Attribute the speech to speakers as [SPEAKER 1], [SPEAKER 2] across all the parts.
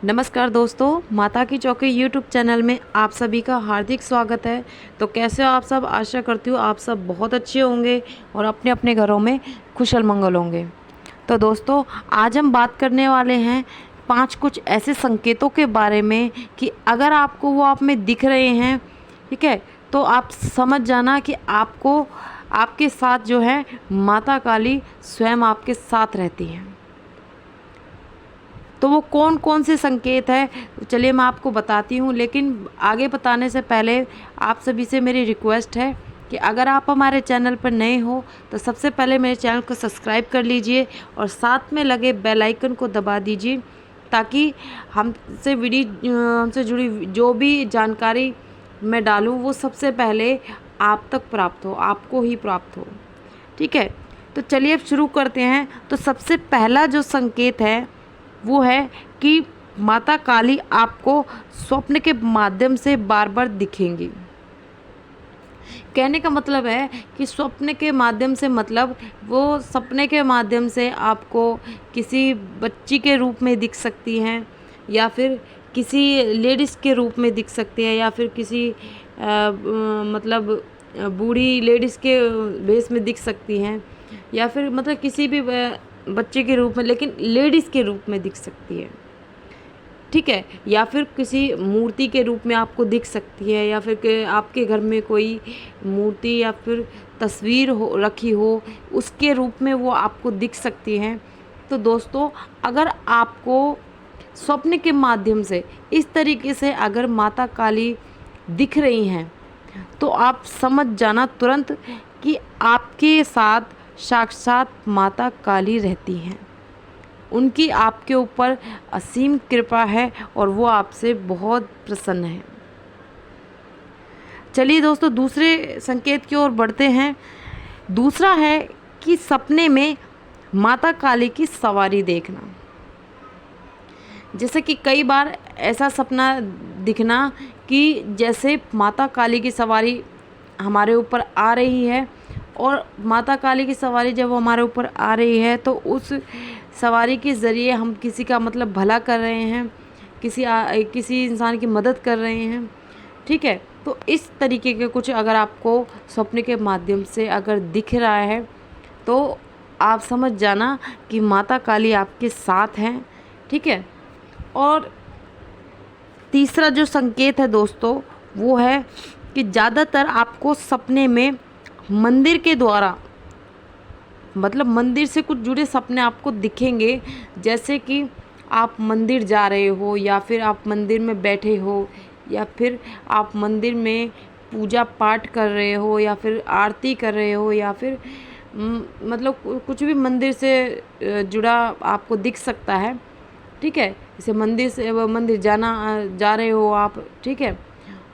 [SPEAKER 1] नमस्कार दोस्तों, माता की चौकी यूट्यूब चैनल में आप सभी का हार्दिक स्वागत है। तो कैसे हो आप सब? आशा करती हूँ आप सब बहुत अच्छे होंगे और अपने अपने घरों में कुशल मंगल होंगे। तो दोस्तों, आज हम बात करने वाले हैं 5 कुछ ऐसे संकेतों के बारे में कि अगर आपको वो आप में दिख रहे हैं, ठीक है, तो आप समझ जाना कि आपको आपके साथ जो है माता काली स्वयं आपके साथ रहती हैं। तो वो कौन कौन से संकेत है, चलिए मैं आपको बताती हूँ। लेकिन आगे बताने से पहले आप सभी से मेरी रिक्वेस्ट है कि अगर आप हमारे चैनल पर नए हो तो सबसे पहले मेरे चैनल को सब्सक्राइब कर लीजिए और साथ में लगे बेल आइकन को दबा दीजिए, ताकि हमसे जुड़ी जो भी जानकारी मैं डालूँ वो सबसे पहले आप तक प्राप्त हो, आपको ही प्राप्त हो। ठीक है, तो चलिए अब शुरू करते हैं। तो सबसे पहला जो संकेत है वो है कि माता काली आपको स्वप्न के माध्यम से बार बार दिखेंगी। कहने का मतलब है कि स्वप्न के माध्यम से मतलब वो सपने के माध्यम से आपको किसी बच्ची के रूप में दिख सकती हैं, या फिर किसी लेडीज़ के रूप में दिख सकती है, या फिर किसी मतलब बूढ़ी लेडीज़ के भेस में दिख सकती हैं, या फिर मतलब किसी भी बच्चे के रूप में, लेकिन लेडीज़ के रूप में दिख सकती है। ठीक है, या फिर किसी मूर्ति के रूप में आपको दिख सकती है, या फिर आपके घर में कोई मूर्ति या फिर तस्वीर हो रखी हो, उसके रूप में वो आपको दिख सकती हैं। तो दोस्तों, अगर आपको स्वप्न के माध्यम से इस तरीके से अगर माता काली दिख रही हैं, तो आप समझ जाना तुरंत कि आपके साथ साक्षात माता काली रहती हैं। उनकी आपके ऊपर असीम कृपा है और वो आपसे बहुत प्रसन्न है। चलिए दोस्तों, दूसरे संकेत की ओर बढ़ते हैं। दूसरा है कि सपने में माता काली की सवारी देखना। जैसे कि कई बार ऐसा सपना दिखना कि जैसे माता काली की सवारी हमारे ऊपर आ रही है, और माता काली की सवारी जब हमारे ऊपर आ रही है तो उस सवारी के ज़रिए हम किसी का मतलब भला कर रहे हैं, किसी इंसान की मदद कर रहे हैं। ठीक है, तो इस तरीके के कुछ अगर आपको स्वप्न के माध्यम से अगर दिख रहा है तो आप समझ जाना कि माता काली आपके साथ हैं। ठीक है, और तीसरा जो संकेत है दोस्तों वो है कि ज़्यादातर आपको सपने में मंदिर के द्वारा, मतलब मंदिर से कुछ जुड़े सपने आपको दिखेंगे। जैसे कि आप मंदिर जा रहे हो, या फिर आप मंदिर में बैठे हो, या फिर आप मंदिर में पूजा पाठ कर रहे हो, या फिर आरती कर रहे हो, या फिर मतलब कुछ भी मंदिर से जुड़ा आपको दिख सकता है। ठीक है, जैसे मंदिर जा रहे हो आप, ठीक है,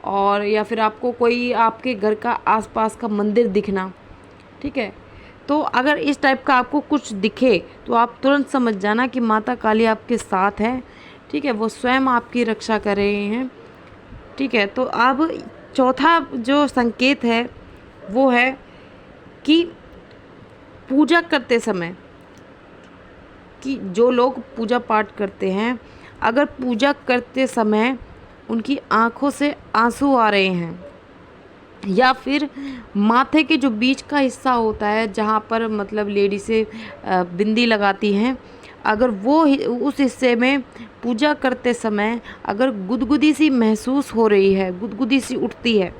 [SPEAKER 1] और या फिर आपको कोई आपके घर का आसपास का मंदिर दिखना। ठीक है, तो अगर इस टाइप का आपको कुछ दिखे तो आप तुरंत समझ जाना कि माता काली आपके साथ है। ठीक है, वो स्वयं आपकी रक्षा कर रहे हैं। ठीक है, तो अब चौथा जो संकेत है वो है कि पूजा करते समय, कि जो लोग पूजा पाठ करते हैं, अगर पूजा करते समय उनकी आँखों से आंसू आ रहे हैं, या फिर माथे के जो बीच का हिस्सा होता है जहाँ पर मतलब लेडीज़ें बिंदी लगाती हैं, अगर वो उस हिस्से में पूजा करते समय अगर गुदगुदी सी महसूस हो रही है, गुदगुदी सी उठती है,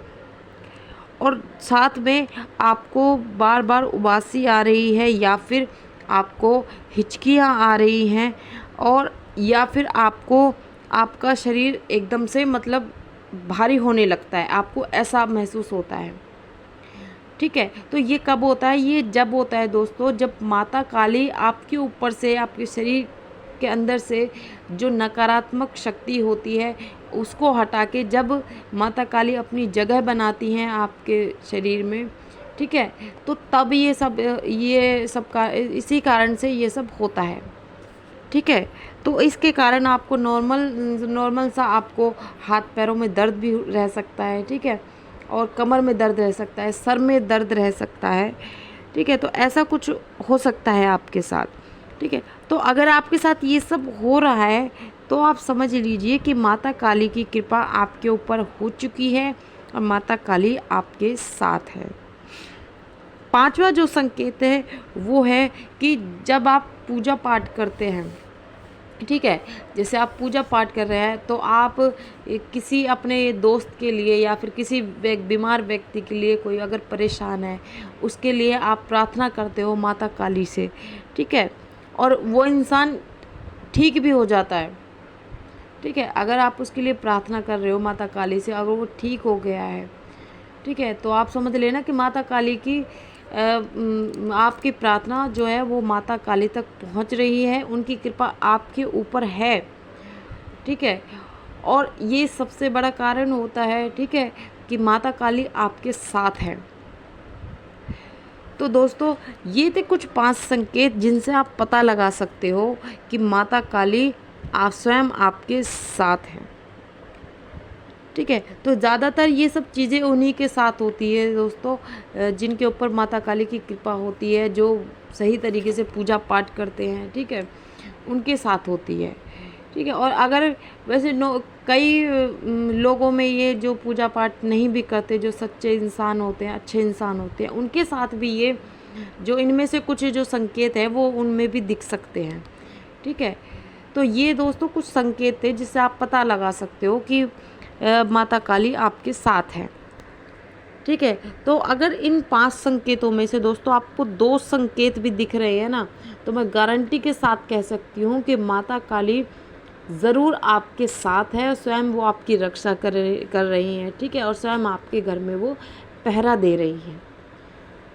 [SPEAKER 1] और साथ में आपको बार बार उबासी आ रही है, या फिर आपको हिचकियाँ आ रही हैं, और या फिर आपको आपका शरीर एकदम से मतलब भारी होने लगता है, आपको ऐसा महसूस होता है। ठीक है, तो ये कब होता है? ये जब होता है दोस्तों, जब माता काली आपके ऊपर से, आपके शरीर के अंदर से जो नकारात्मक शक्ति होती है उसको हटा के जब माता काली अपनी जगह बनाती हैं आपके शरीर में, ठीक है, तो तब ये सब का इसी कारण से ये सब होता है। ठीक है, तो इसके कारण आपको नॉर्मल सा आपको हाथ पैरों में दर्द भी रह सकता है। ठीक है, और कमर में दर्द रह सकता है, सर में दर्द रह सकता है। ठीक है, तो ऐसा कुछ हो सकता है आपके साथ। ठीक है, तो अगर आपके साथ ये सब हो रहा है तो आप समझ लीजिए कि माता काली की कृपा आपके ऊपर हो चुकी है और माता काली आपके साथ है। पांचवा जो संकेत है वो है कि जब आप पूजा पाठ करते हैं, ठीक है, जैसे आप पूजा पाठ कर रहे हैं तो आप किसी अपने दोस्त के लिए या फिर किसी बीमार व्यक्ति के लिए, कोई अगर परेशान है उसके लिए आप प्रार्थना करते हो माता काली से, ठीक है, और वो इंसान ठीक भी हो जाता है, ठीक है। अगर आप उसके लिए प्रार्थना कर रहे हो माता काली से, अगर वो ठीक हो गया है, ठीक है, तो आप समझ लेना कि माता काली की आपकी प्रार्थना जो है वो माता काली तक पहुंच रही है, उनकी कृपा आपके ऊपर है, ठीक है। और ये सबसे बड़ा कारण होता है, ठीक है, कि माता काली आपके साथ है। तो दोस्तों ये थे कुछ 5 संकेत जिनसे आप पता लगा सकते हो कि माता काली आप स्वयं आपके साथ हैं, ठीक है। तो ज़्यादातर ये सब चीज़ें उन्हीं के साथ होती है दोस्तों, जिनके ऊपर माता काली की कृपा होती है, जो सही तरीके से पूजा पाठ करते हैं, ठीक है, उनके साथ होती है, ठीक है। और अगर वैसे कई लोगों में ये जो पूजा पाठ नहीं भी करते, जो सच्चे इंसान होते हैं, अच्छे इंसान होते हैं, उनके साथ भी ये जो इनमें से कुछ जो संकेत है वो उनमें भी दिख सकते हैं, ठीक है। तो ये दोस्तों कुछ संकेत थे जिससे आप पता लगा सकते हो कि माता काली आपके साथ है, ठीक है। तो अगर इन 5 संकेतों में से दोस्तों आपको 2 संकेत भी दिख रहे हैं ना, तो मैं गारंटी के साथ कह सकती हूँ कि माता काली ज़रूर आपके साथ है और स्वयं वो आपकी रक्षा कर रही हैं, ठीक है, और स्वयं आपके घर में वो पहरा दे रही है,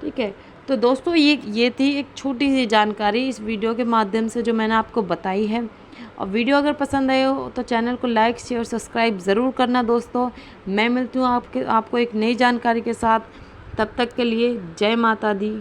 [SPEAKER 1] ठीक है। तो दोस्तों ये थी एक छोटी सी जानकारी इस वीडियो के माध्यम से जो मैंने आपको बताई है। और वीडियो अगर पसंद आए हो तो चैनल को लाइक शेयर सब्सक्राइब ज़रूर करना दोस्तों। मैं मिलती हूँ आपको एक नई जानकारी के साथ, तब तक के लिए जय माता दी।